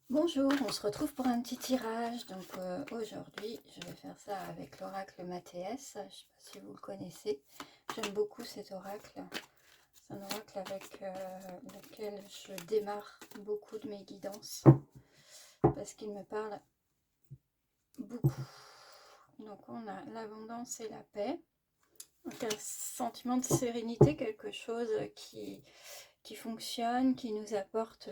Bonjour, on se retrouve pour un petit tirage. Donc aujourd'hui, je vais faire ça avec l'oracle Mathéès. Je ne sais pas si vous le connaissez. J'aime beaucoup cet oracle. C'est un oracle avec lequel je démarre beaucoup de mes guidances parce qu'il me parle beaucoup. Donc on a l'abondance et la paix. Donc un sentiment de sérénité, quelque chose qui fonctionne, qui nous apporte.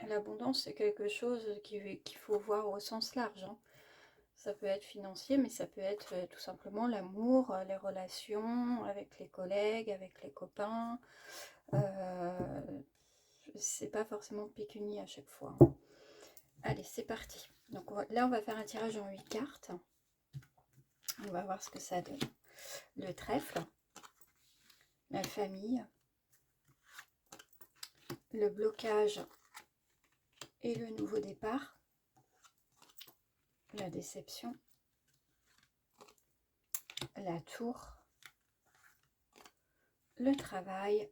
L'abondance, c'est quelque chose qu'il faut voir au sens large, hein. Ça peut être financier, mais ça peut être tout simplement l'amour, les relations avec les collègues, avec les copains. C'est pas forcément pécunier à chaque fois, hein. Allez, c'est parti. Donc là, on va faire un tirage en 8 cartes. On va voir ce que ça donne. Le trèfle, la famille, le blocage et le nouveau départ, la déception, la tour, le travail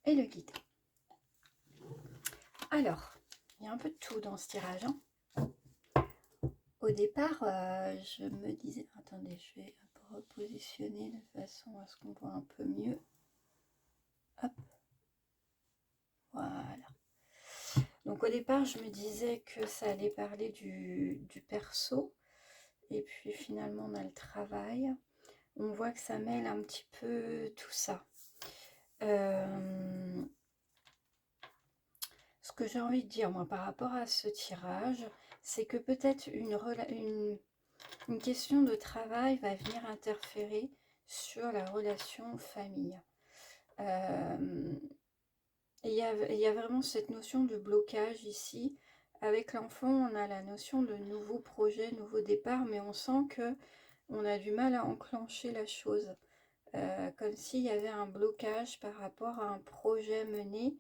et le guide. Alors, il y a un peu de tout dans ce tirage, hein. Au départ, je me disais... Attendez, je vais un peu repositionner de façon à ce qu'on voit un peu mieux. Hop, voilà. Donc au départ, je me disais que ça allait parler du perso. Et puis finalement, on a le travail. On voit que ça mêle un petit peu tout ça. Ce que j'ai envie de dire, moi, par rapport à ce tirage, c'est que peut-être une question de travail va venir interférer sur la relation famille. Il y a vraiment cette notion de blocage ici. Avec l'enfant, on a la notion de nouveau projet, nouveau départ, mais on sent que on a du mal à enclencher la chose. Comme s'il y avait un blocage par rapport à un projet mené,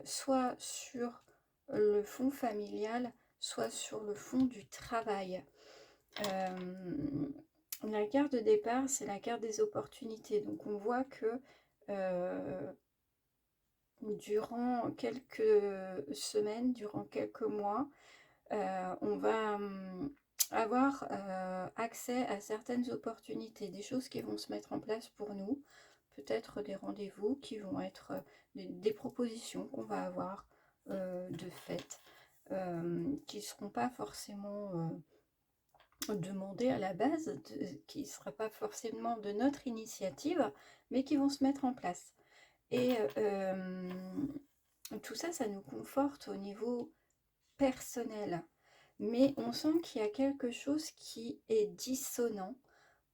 soit sur le fond familial, soit sur le fond du travail. La carte de départ, c'est la carte des opportunités. Donc on voit que durant quelques semaines, durant quelques mois, on va avoir accès à certaines opportunités, des choses qui vont se mettre en place pour nous, peut-être des rendez-vous qui vont être des propositions qu'on va avoir de fait, qui ne seront pas forcément demandées à la base, qui ne sera pas forcément de notre initiative, mais qui vont se mettre en place. Et tout ça, ça nous conforte au niveau personnel. Mais on sent qu'il y a quelque chose qui est dissonant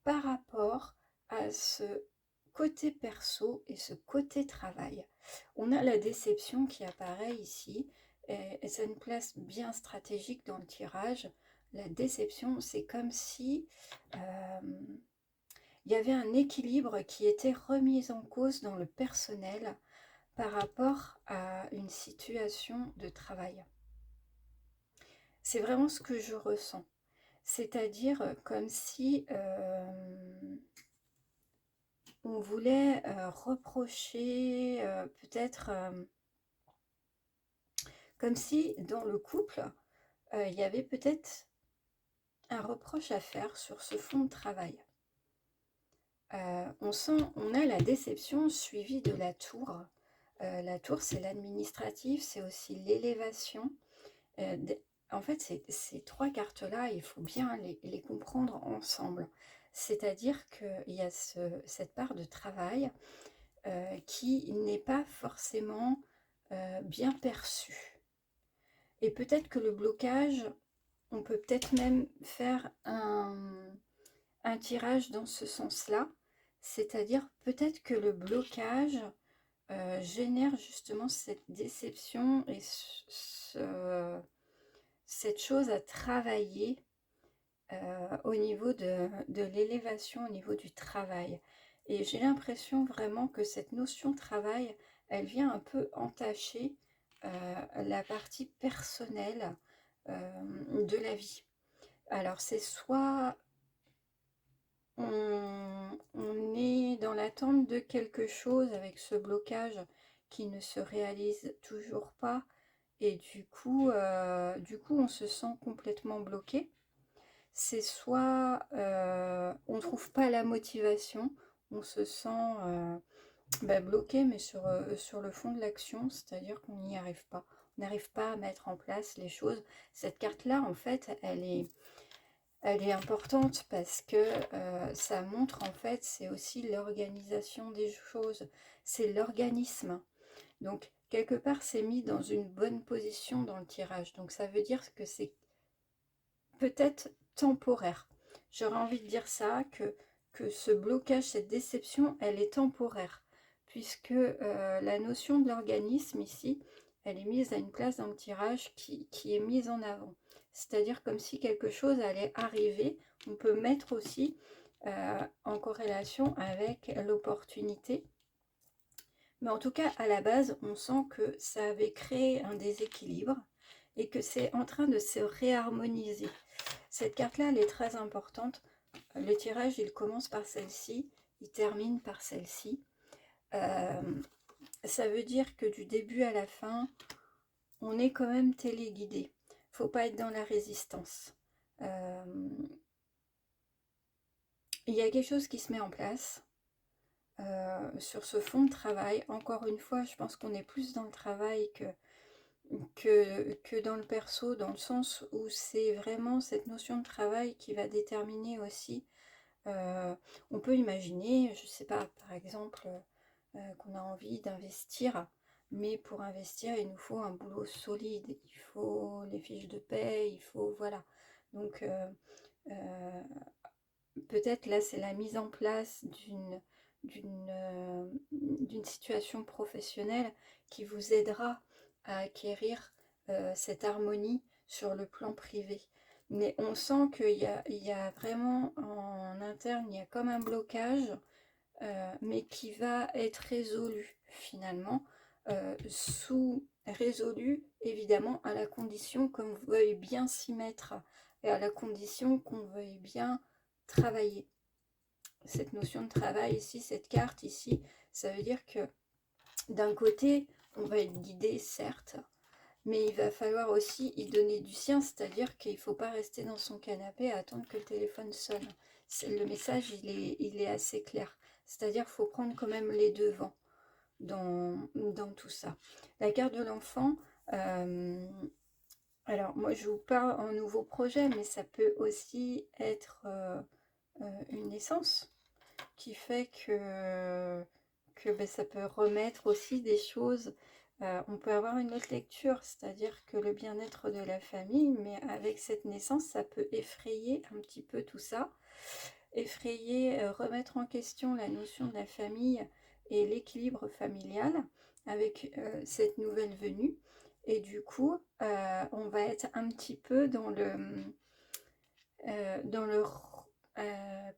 par rapport à ce côté perso et ce côté travail. On a la déception qui apparaît ici, et c'est une place bien stratégique dans le tirage. La déception, c'est comme si il y avait un équilibre qui était remis en cause dans le personnel par rapport à une situation de travail. C'est vraiment ce que je ressens. C'est-à-dire comme si on voulait reprocher, peut-être comme si dans le couple, il y avait peut-être un reproche à faire sur ce fond de travail. On a la déception suivie de la tour. La tour, c'est l'administratif, c'est aussi l'élévation. En fait, ces trois cartes-là, il faut bien les comprendre ensemble. C'est-à-dire qu'il y a cette part de travail qui n'est pas forcément bien perçue. Et peut-être que le blocage, on peut peut-être même faire un tirage dans ce sens-là. C'est-à-dire peut-être que le blocage génère justement cette déception et cette chose à travailler au niveau de l'élévation, au niveau du travail. Et j'ai l'impression vraiment que cette notion de travail, elle vient un peu entacher la partie personnelle de la vie. Alors c'est soit on est dans l'attente de quelque chose avec ce blocage qui ne se réalisent toujours pas. Et du coup, on se sent complètement bloqué. C'est soit on ne trouve pas la motivation, on se sent bloqué, mais sur le fond de l'action, c'est-à-dire qu'on n'y arrive pas. On n'arrive pas à mettre en place les choses. Cette carte-là, en fait, elle est importante parce que ça montre, en fait, c'est aussi l'organisation des choses. C'est l'organisme. Donc, quelque part, c'est mis dans une bonne position dans le tirage. Donc, ça veut dire que c'est peut-être temporaire. J'aurais envie de dire ça, que ce blocage, cette déception, elle est temporaire. Puisque la notion de l'organisme ici, elle est mise à une place dans le tirage qui est mise en avant. C'est-à-dire comme si quelque chose allait arriver. On peut mettre aussi en corrélation avec l'opportunité. Mais en tout cas, à la base, on sent que ça avait créé un déséquilibre et que c'est en train de se réharmoniser. Cette carte-là, elle est très importante. Le tirage, il commence par celle-ci, il termine par celle-ci. Ça veut dire que du début à la fin, on est quand même téléguidé. Faut pas être dans la résistance. Il y a quelque chose qui se met en place. Sur ce fond de travail, encore une fois, je pense qu'on est plus dans le travail que dans le perso, dans le sens où c'est vraiment cette notion de travail qui va déterminer aussi. On peut imaginer, je ne sais pas, par exemple, qu'on a envie d'investir, mais pour investir, il nous faut un boulot solide, il faut les fiches de paie, il faut, voilà. Donc, peut-être là, c'est la mise en place d'une situation professionnelle qui vous aidera à acquérir cette harmonie sur le plan privé. Mais on sent qu'il y a vraiment en interne, il y a comme un blocage, mais qui va être résolu finalement, résolu évidemment à la condition qu'on veuille bien s'y mettre et à la condition qu'on veuille bien travailler. Cette notion de travail ici, cette carte ici, ça veut dire que d'un côté, on va être guidé, certes, mais il va falloir aussi y donner du sien, c'est-à-dire qu'il ne faut pas rester dans son canapé à attendre que le téléphone sonne. Le message, il est assez clair. C'est-à-dire qu'il faut prendre quand même les devants dans tout ça. La carte de l'enfant, alors moi je vous parle en nouveau projet, mais ça peut aussi être une naissance qui fait que ça peut remettre aussi des choses. On peut avoir une autre lecture, c'est-à-dire que le bien-être de la famille, mais avec cette naissance, ça peut effrayer un petit peu tout ça, effrayer, remettre en question la notion de la famille et l'équilibre familial avec cette nouvelle venue. Et du coup, on va être un petit peu dans le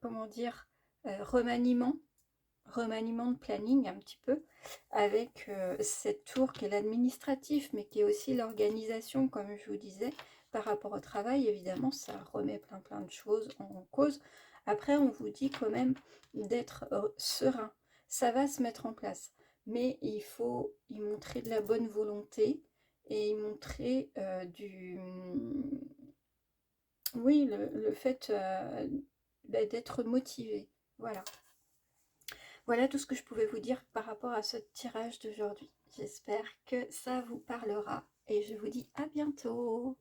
comment dire, remaniement de planning un petit peu, avec cette tour qui est l'administratif, mais qui est aussi l'organisation, comme je vous disais, par rapport au travail. Évidemment, ça remet plein de choses en cause. Après, on vous dit quand même d'être serein. Ça va se mettre en place, mais il faut y montrer de la bonne volonté et y montrer oui, le fait d'être motivé. Voilà. Voilà tout ce que je pouvais vous dire par rapport à ce tirage d'aujourd'hui. J'espère que ça vous parlera et je vous dis à bientôt.